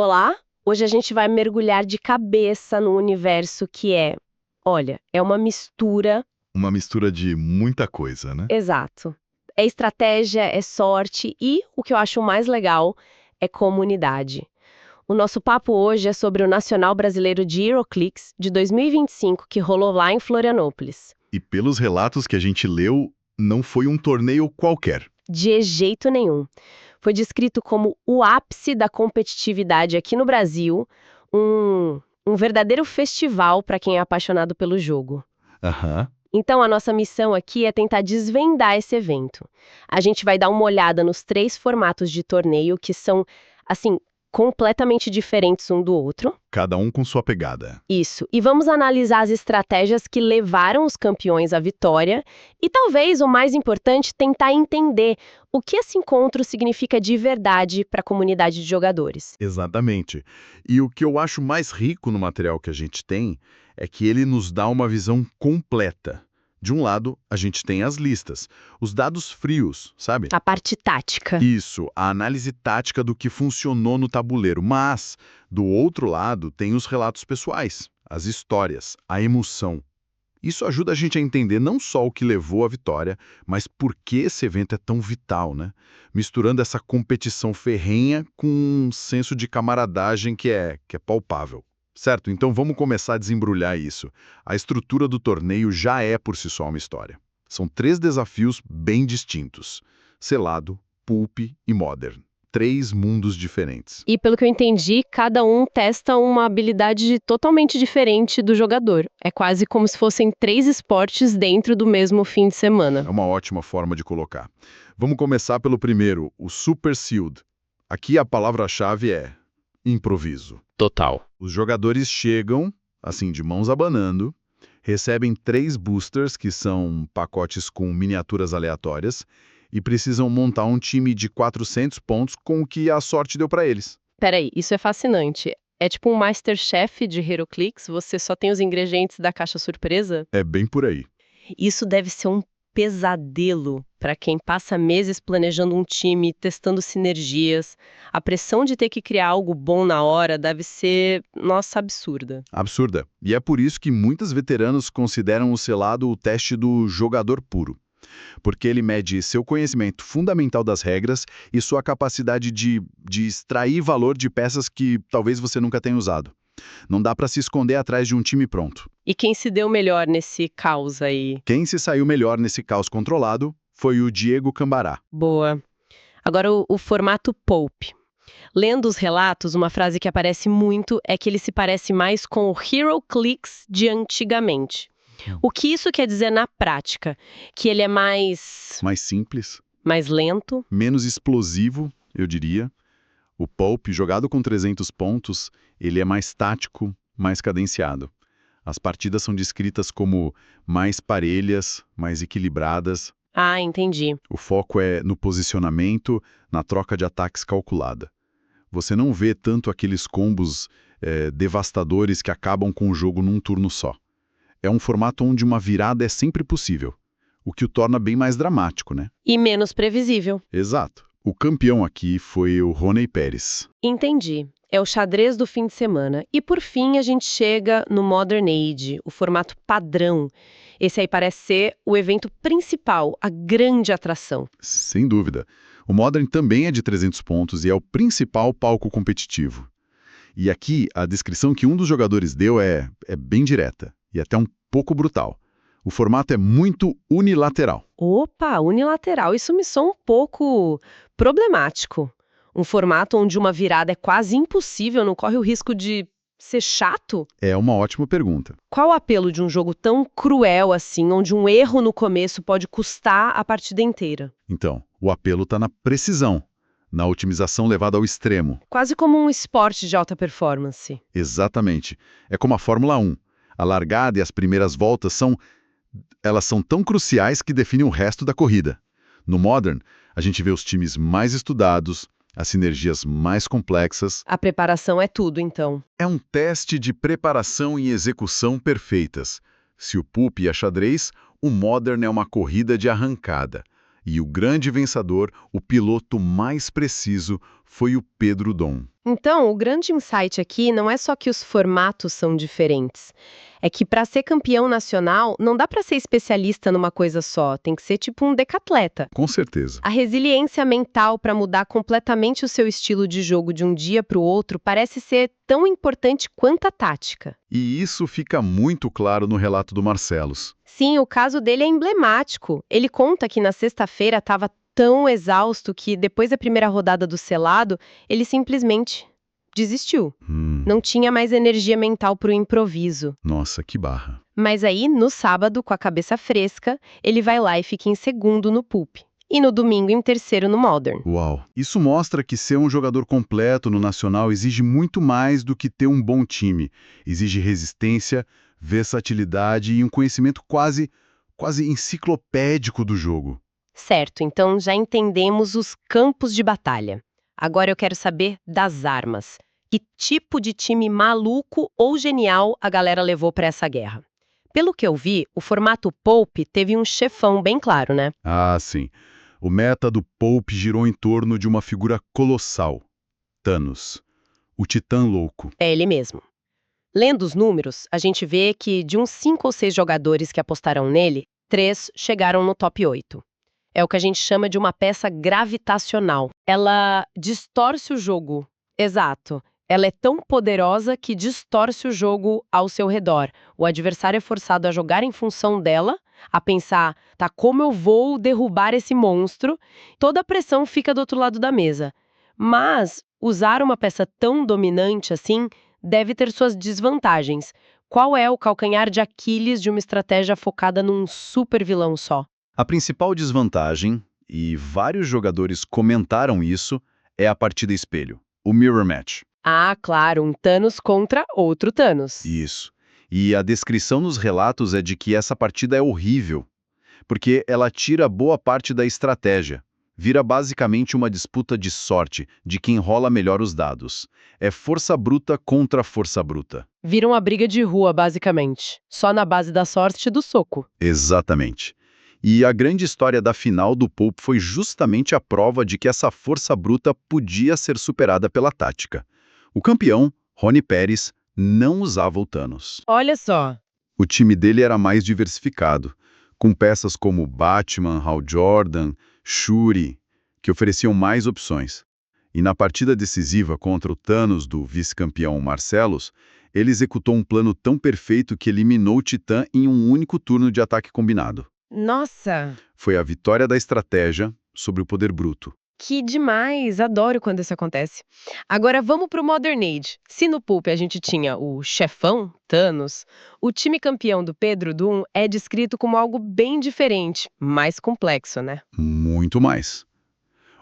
Olá! Hoje a gente vai mergulhar de cabeça no universo que olha, é uma mistura, Uma mistura de muita coisa, né? exato. É estratégia, é sorte e, o que eu acho mais legal, é comunidade. O nosso papo hoje é sobre o Nacional Brasileiro de HeroClix de 2025, que rolou lá em Florianópolis. E pelos relatos que a gente leu, não foi um torneio qualquer. De jeito nenhum. Foi descrito como o ápice da competitividade aqui no Brasil, um verdadeiro festival para quem é apaixonado pelo jogo. Aham. Então, a nossa missão aqui é tentar desvendar esse evento. A gente vai dar uma olhada nos 3 formatos de torneio que são, assim, completamente diferentes um do outro. Cada um com sua pegada. Isso. E vamos analisar as estratégias que levaram os campeões à vitória e, talvez, o mais importante, tentar entender o que esse encontro significa de verdade para a comunidade de jogadores. Exatamente. E o que eu acho mais rico no material que a gente tem é que ele nos dá uma visão completa. De um lado, a gente tem as listas, os dados frios, sabe? A parte tática. Isso, a análise tática do que funcionou no tabuleiro. Mas, do outro lado, tem os relatos pessoais, as histórias, a emoção. Isso ajuda a gente a entender não só o que levou à vitória, mas por que esse evento é tão vital, né? Misturando essa competição ferrenha com um senso de camaradagem que é palpável. Certo? Então vamos começar a desembrulhar isso. A estrutura do torneio já é por si só uma história. São 3 desafios bem distintos: Selado, Pulp e Modern. 3 mundos diferentes. E pelo que eu entendi, cada um testa uma habilidade totalmente diferente do jogador. É quase como se fossem 3 esportes dentro do mesmo fim de semana. É uma ótima forma de colocar. Vamos começar pelo primeiro, o Super Sealed. Aqui a palavra-chave é improviso. Total. Os jogadores chegam, assim, de mãos abanando, recebem 3 boosters, que são pacotes com miniaturas aleatórias, e precisam montar um time de 400 pontos com o que a sorte deu para eles. Peraí, isso é fascinante. É tipo um MasterChef de HeroClix, você só tem os ingredientes da caixa surpresa? É bem por aí. Isso deve ser um pesadelo para quem passa meses planejando um time, testando sinergias. A pressão de ter que criar algo bom na hora deve ser, nossa, absurda. Absurda. E é por isso que muitos veteranos consideram o selado o teste do jogador puro. Porque ele mede seu conhecimento fundamental das regras e sua capacidade de extrair valor de peças que talvez você nunca tenha usado. Não dá para se esconder atrás de um time pronto. E quem se deu melhor nesse caos aí? Quem se saiu melhor nesse caos controlado foi o Diego Cambará. Boa. Agora o formato Pope. Lendo os relatos, uma frase que aparece muito é que ele se parece mais com o HeroClix de antigamente. O que isso quer dizer na prática? Que ele é mais Mais simples, lento? menos explosivo, eu diria. O Pope, jogado com 300 pontos, ele é mais tático, mais cadenciado. As partidas são descritas como mais parelhas, mais equilibradas. Ah, entendi. O foco é no posicionamento, na troca de ataques calculada. Você não vê tanto aqueles combos devastadores que acabam com o jogo num turno só. É um formato onde uma virada é sempre possível, o que o torna bem mais dramático, né? E menos previsível. Exato. O campeão aqui foi o Rony Pérez. Entendi. É o xadrez do fim de semana. E por fim a gente chega no Modern Age, o formato padrão. Esse aí parece ser o evento principal, a grande atração. Sem dúvida. O Modern também é de 300 pontos e é o principal palco competitivo. E aqui, a descrição que um dos jogadores deu é bem direta e até um pouco brutal. O formato é muito unilateral. Opa, unilateral. Isso me soa um pouco problemático. Um formato onde uma virada é quase impossível, não corre o risco de ser chato? É uma ótima pergunta. Qual o apelo de um jogo tão cruel assim, onde um erro no começo pode custar a partida inteira? Então, o apelo está na precisão, na otimização levada ao extremo. Quase como um esporte de alta performance. Exatamente. É como a Fórmula 1. A largada e as primeiras voltas elas são tão cruciais que definem o resto da corrida. No Modern, a gente vê os times mais estudados, as sinergias mais complexas. A preparação é tudo, então. É um teste de preparação e execução perfeitas. Se o Pulp é xadrez, o Modern é uma corrida de arrancada. E o grande vencedor, o piloto mais preciso, foi o Pedro Dom. Então, o grande insight aqui não é só que os formatos são diferentes. É que para ser campeão nacional, não dá para ser especialista numa coisa só, tem que ser tipo um decatleta. Com certeza. A resiliência mental para mudar completamente o seu estilo de jogo de um dia para o outro parece ser tão importante quanto a tática. E isso fica muito claro no relato do Marcelos. Sim, o caso dele é emblemático. Ele conta que na sexta-feira estava tão exausto que depois da primeira rodada do selado, ele simplesmente desistiu. Não tinha mais energia mental para o improviso. Nossa, que barra. Mas aí, no sábado, com a cabeça fresca, ele vai lá e fica em segundo no Pulp. E no domingo em terceiro no Modern. Uau! Isso mostra que ser um jogador completo no Nacional exige muito mais do que ter um bom time. Exige resistência, versatilidade e um conhecimento quase enciclopédico do jogo. Certo, então já entendemos os campos de batalha. Agora eu quero saber das armas. Que tipo de time maluco ou genial a galera levou para essa guerra? Pelo que eu vi, o formato Pulp teve um chefão bem claro, né? Ah, sim. O meta do Pope girou em torno de uma figura colossal. Thanos. O Titã Louco. É ele mesmo. Lendo os números, a gente vê que de uns 5 ou 6 jogadores que apostaram nele, 3 chegaram no top 8. É o que a gente chama de uma peça gravitacional. Ela distorce o jogo. Exato. Ela é tão poderosa que distorce o jogo ao seu redor. O adversário é forçado a jogar em função dela, a pensar, tá, como eu vou derrubar esse monstro? Toda a pressão fica do outro lado da mesa. Mas usar uma peça tão dominante assim deve ter suas desvantagens. Qual é o calcanhar de Aquiles de uma estratégia focada num super vilão só? A principal desvantagem, e vários jogadores comentaram isso, é a partida espelho, o Mirror Match. Ah, claro, um Thanos contra outro Thanos. Isso. E a descrição nos relatos é de que essa partida é horrível, porque ela tira boa parte da estratégia. Vira basicamente uma disputa de sorte, de quem rola melhor os dados. É força bruta contra força bruta. Vira uma briga de rua, basicamente. Só na base da sorte e do soco. Exatamente. E a grande história da final do Pulp foi justamente a prova de que essa força bruta podia ser superada pela tática. O campeão, Rony Pérez, não usava o Thanos. Olha só. O time dele era mais diversificado, com peças como Batman, Hal Jordan, Shuri, que ofereciam mais opções. E na partida decisiva contra o Thanos do vice-campeão Marcelos, ele executou um plano tão perfeito que eliminou o Titã em um único turno de ataque combinado. Nossa, Foi a vitória da estratégia sobre o poder bruto. que demais! Adoro quando isso acontece. Agora vamos pro Modern Age. Se no Pulp a gente tinha o chefão, Thanos, o time campeão do Pedro Doom é descrito como algo bem diferente, mais complexo, né? Muito mais.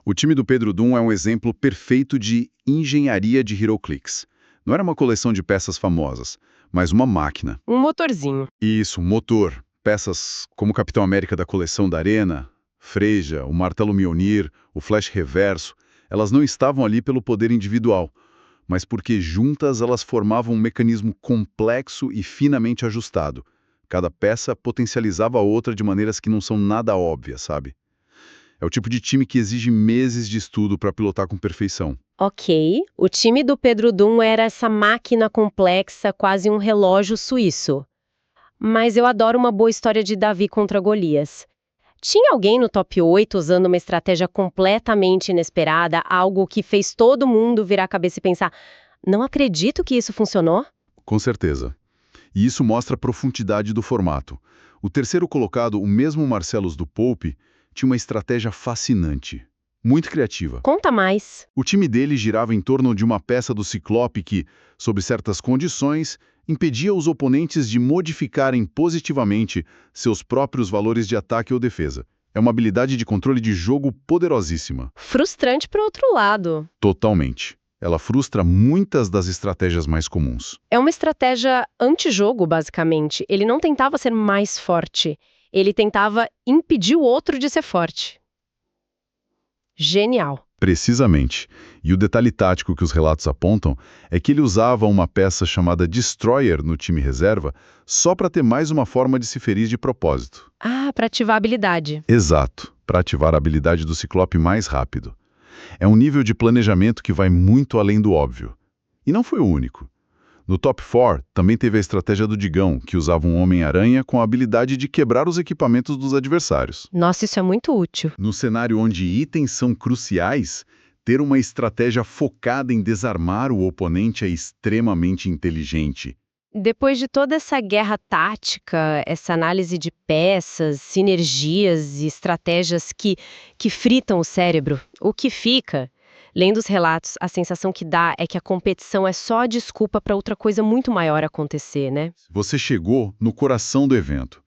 O time do Pedro Doom é um exemplo perfeito de engenharia de HeroClix. Não era uma coleção de peças famosas, mas uma máquina. Um motorzinho. Isso, motor. Peças como o Capitão América da coleção da Arena, Freja, o Martelo Mjolnir, o Flash Reverso, elas não estavam ali pelo poder individual, mas porque juntas elas formavam um mecanismo complexo e finamente ajustado. Cada peça potencializava a outra de maneiras que não são nada óbvias, sabe? É o tipo de time que exige meses de estudo para pilotar com perfeição. Ok, o time do Pedro Doom era essa máquina complexa, quase um relógio suíço. Mas eu adoro uma boa história de Davi contra Golias. Tinha alguém no top 8 usando uma estratégia completamente inesperada, algo que fez todo mundo virar a cabeça e pensar, não acredito que isso funcionou? Com certeza. E isso mostra a profundidade do formato. O terceiro colocado, o mesmo Marcelos do Poupe, tinha uma estratégia fascinante, muito criativa. Conta mais. O time dele girava em torno de uma peça do Ciclope que, sob certas condições, impedia os oponentes de modificarem positivamente seus próprios valores de ataque ou defesa. É uma habilidade de controle de jogo poderosíssima. Frustrante pro outro lado. Totalmente. Ela frustra muitas das estratégias mais comuns. É uma estratégia anti-jogo, basicamente. Ele não tentava ser mais forte. Ele tentava impedir o outro de ser forte. Genial. Precisamente. E o detalhe tático que os relatos apontam é que ele usava uma peça chamada Destroyer no time reserva só para ter mais uma forma de se ferir de propósito. Ah, para ativar a habilidade. Exato, para ativar a habilidade do Ciclope mais rápido. É um nível de planejamento que vai muito além do óbvio. E não foi o único. No Top 4, também teve a estratégia do Digão, que usava um Homem-Aranha com a habilidade de quebrar os equipamentos dos adversários. Nossa, isso é muito útil. No cenário onde itens são cruciais, ter uma estratégia focada em desarmar o oponente é extremamente inteligente. Depois de toda essa guerra tática, essa análise de peças, sinergias e estratégias que fritam o cérebro, o que fica, lendo os relatos, a sensação que dá é que a competição é só a desculpa para outra coisa muito maior acontecer, né? Você chegou no coração do evento.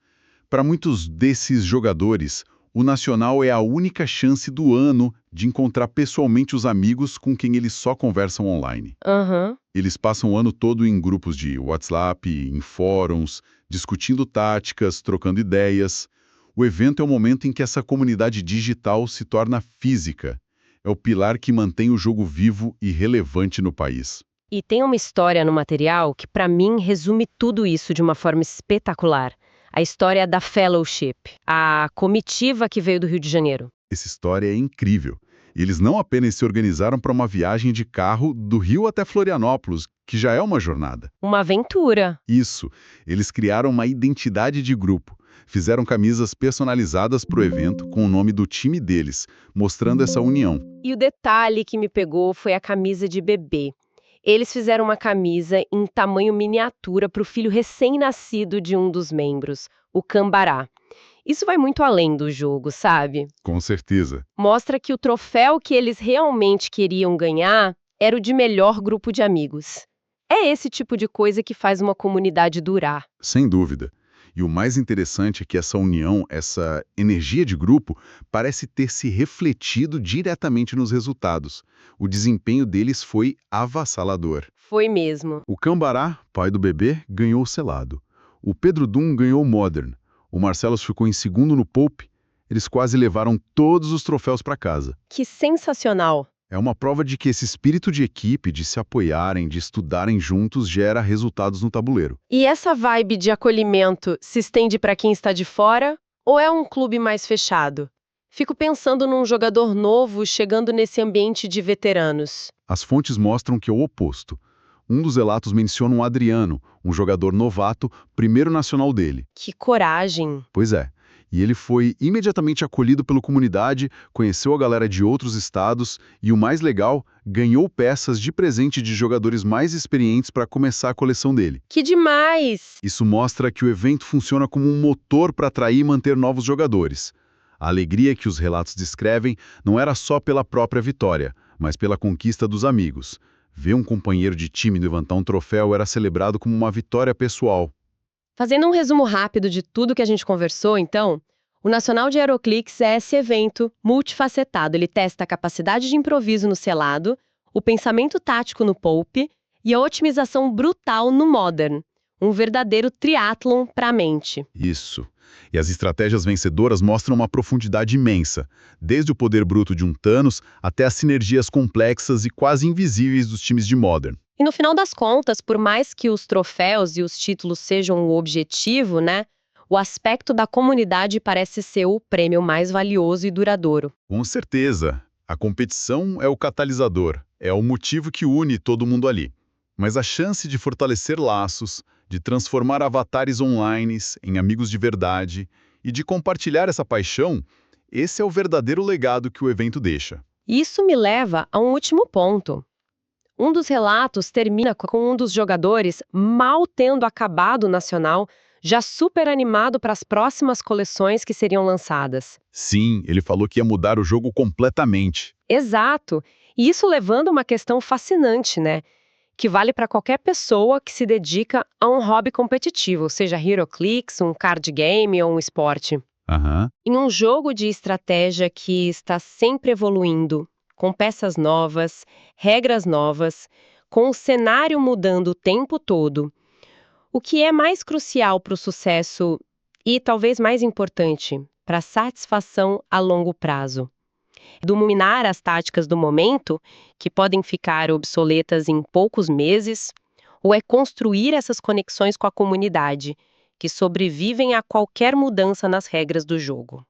Para muitos desses jogadores, o Nacional é a única chance do ano de encontrar pessoalmente os amigos com quem eles só conversam online. Aham. Eles passam o ano todo em grupos de WhatsApp, em fóruns, discutindo táticas, trocando ideias. O evento é o momento em que essa comunidade digital se torna física. É o pilar que mantém o jogo vivo e relevante no país. E tem uma história no material que, para mim, resume tudo isso de uma forma espetacular. A história da Fellowship, a comitiva que veio do Rio de Janeiro. Essa história é incrível. Eles não apenas se organizaram para uma viagem de carro do Rio até Florianópolis, que já é uma jornada. Uma aventura. Isso, eles criaram uma identidade de grupo. Fizeram camisas personalizadas para o evento com o nome do time deles, mostrando essa união. E o detalhe que me pegou foi a camisa de bebê. Eles fizeram uma camisa em tamanho miniatura para o filho recém-nascido de um dos membros, o Cambará. Isso vai muito além do jogo, sabe? Com certeza. Mostra que o troféu que eles realmente queriam ganhar era o de melhor grupo de amigos. É esse tipo de coisa que faz uma comunidade durar. Sem dúvida. E o mais interessante é que essa união, essa energia de grupo, parece ter se refletido diretamente nos resultados. O desempenho deles foi avassalador. Foi mesmo. O Cambará, pai do bebê, ganhou o selado. O Pedro Dum ganhou o Modern. O Marcelos ficou em segundo no Pope. Eles quase levaram todos os troféus para casa. Que sensacional! É uma prova de que esse espírito de equipe, de se apoiarem, de estudarem juntos, gera resultados no tabuleiro. E essa vibe de acolhimento se estende para quem está de fora ou é um clube mais fechado? Fico pensando num jogador novo chegando nesse ambiente de veteranos. As fontes mostram que é o oposto. Um dos relatos menciona um Adriano, um jogador novato, primeiro nacional dele. Que coragem! Pois é. E ele foi imediatamente acolhido pela comunidade, conheceu a galera de outros estados e, o mais legal, ganhou peças de presente de jogadores mais experientes para começar a coleção dele. Que demais! Isso mostra que o evento funciona como um motor para atrair e manter novos jogadores. A alegria que os relatos descrevem não era só pela própria vitória, mas pela conquista dos amigos. Ver um companheiro de time levantar um troféu era celebrado como uma vitória pessoal. Fazendo um resumo rápido de tudo que a gente conversou, então, o Nacional de HeroClix é esse evento multifacetado. Ele testa a capacidade de improviso no selado, o pensamento tático no Pope e a otimização brutal no Modern. Um verdadeiro triatlon para a mente. Isso. E as estratégias vencedoras mostram uma profundidade imensa, desde o poder bruto de um Thanos até as sinergias complexas e quase invisíveis dos times de Modern. E no final das contas, por mais que os troféus e os títulos sejam o objetivo, né? O aspecto da comunidade parece ser o prêmio mais valioso e duradouro. Com certeza, a competição é o catalisador, é o motivo que une todo mundo ali. Mas a chance de fortalecer laços, de transformar avatares online em amigos de verdade e de compartilhar essa paixão, esse é o verdadeiro legado que o evento deixa. Isso me leva a um último ponto. Um dos relatos termina com um dos jogadores mal tendo acabado o Nacional, já super animado para as próximas coleções que seriam lançadas. Sim, ele falou que ia mudar o jogo completamente. Exato. E isso levando a uma questão fascinante, né? Que vale para qualquer pessoa que se dedica a um hobby competitivo, seja HeroClix, um card game ou um esporte. Em um jogo de estratégia que está sempre evoluindo, com peças novas, regras novas, com o cenário mudando o tempo todo, o que é mais crucial para o sucesso e talvez mais importante, para a satisfação a longo prazo? Dominar as táticas do momento, que podem ficar obsoletas em poucos meses, ou é construir essas conexões com a comunidade, que sobrevivem a qualquer mudança nas regras do jogo?